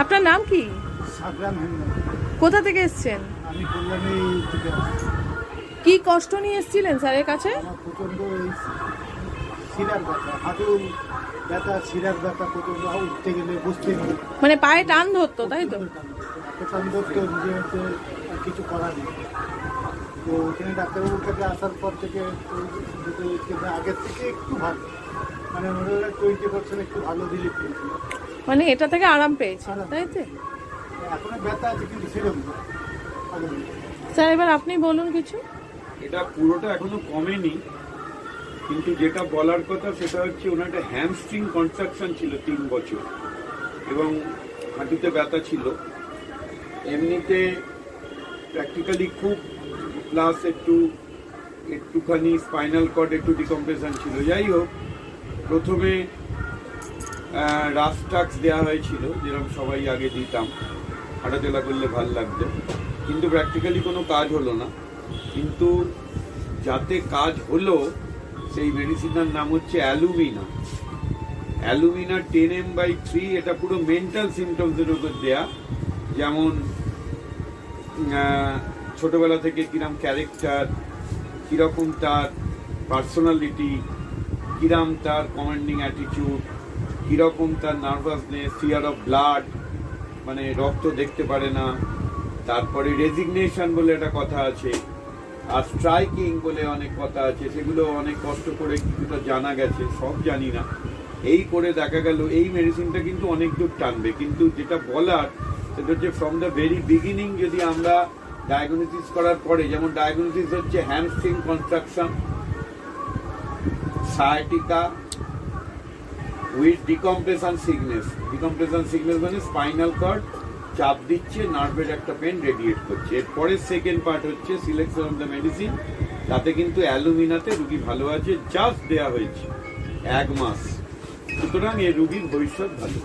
আপনার নাম কি? সাগরাম হেমব্রম। কোথা থেকে এসেছেন? আমি কল্যাণী থেকে আসছি। কি কষ্ট নিয়ে এসেছিলেন স্যারের কাছে? আমার প্রচণ্ড এই শিরার ব্যথা, হাঁটুর ব্যথা, শিরার ব্যথা প্রচণ্ড, উঠতে গেলে বসতে গেলে মানে পায়ে টান ধরতো, তাই তো? টান ধরতো, নিজে হচ্ছে আর কিছু করার নেই। তো ওখানে ডাক্তারবাবুর কাছে আসার পর থেকে আগের থেকে একটু ভালো, মানে মনে হয় 20% একটু ভালো রিলিফ পেয়েছি। মানে এটা থেকে আরাম পেয়েছে, তাই তো? এখনো ব্যথা আছে কিন্তু সেরকম না। স্যার এবার আপনি বলুন কিছু। এটা পুরোটা এখনো কমেনি, কিন্তু যেটা বলার কথা সেটা হচ্ছে ওনার একটা হ্যামস্ট্রিং কনস্ট্রাকশন ছিল 3 বছর এবং হাঁটুতে ব্যথা ছিল। এমনিতে প্র্যাকটিক্যালি খুব, প্লাস একটুখানি স্পাইনাল কর্ড একটু ডিকম্প্রেশন ছিল। যাই হোক, প্রথমে রাস্টাক্স দেওয়া হয়েছিল, যেরকম সবাই আগে দিতাম, হাঁটাচলা করলে ভাল লাগবে, কিন্তু প্র্যাকটিক্যালি কোনো কাজ হলো না। কিন্তু যাতে কাজ হলো সেই মেডিসিনটার নাম হচ্ছে অ্যালুমিনা। অ্যালুমিনা 10m/3, এটা পুরো মেন্টাল সিমটমসের উপর দেয়া, যেমন ছোটবেলা থেকে কিরম ক্যারেক্টার, কিরকম তার পার্সোনালিটি, কিরম তার কমান্ডিং অ্যাটিটিউড, কিরকম তার নার্ভাসনেস, ফিয়ার অফ ব্লাড, মানে রক্ত দেখতে পারে না, তারপরে রেজিগনেশন বলে একটা কথা আছে, আর স্ট্রাইকিং বলে অনেক কথা আছে, সেগুলো অনেক কষ্ট করে কিছুটা জানা গেছে, সব জানি না। এই করে দেখা গেল এই মেডিসিনটা কিন্তু অনেক দূর টানবে, কিন্তু যেটা বলার সেটা হচ্ছে ফ্রম দ্য ভেরি বিগিনিং যদি আমরা ডায়াগনোসিস করার পরে, যেমন ডায়াগনোসিস হচ্ছে hamstring construction sciatica with decompression sickness. Decompression sickness মানে স্পাইনাল কর্ড চাপ দিচ্ছে, নার্ভের একটা পেন রেডিয়েট করছে। এরপরে সেকেন্ড পার্ট হচ্ছে সিলেকশন অফ দ্য মেডিসিন। তাতে কিন্তু অ্যালুমিনাতে রুগী ভালো আছে, জাস্ট দেওয়া হয়েছে 1 মাস, সুতরাং এই রুগীর ভবিষ্যৎ ভালো।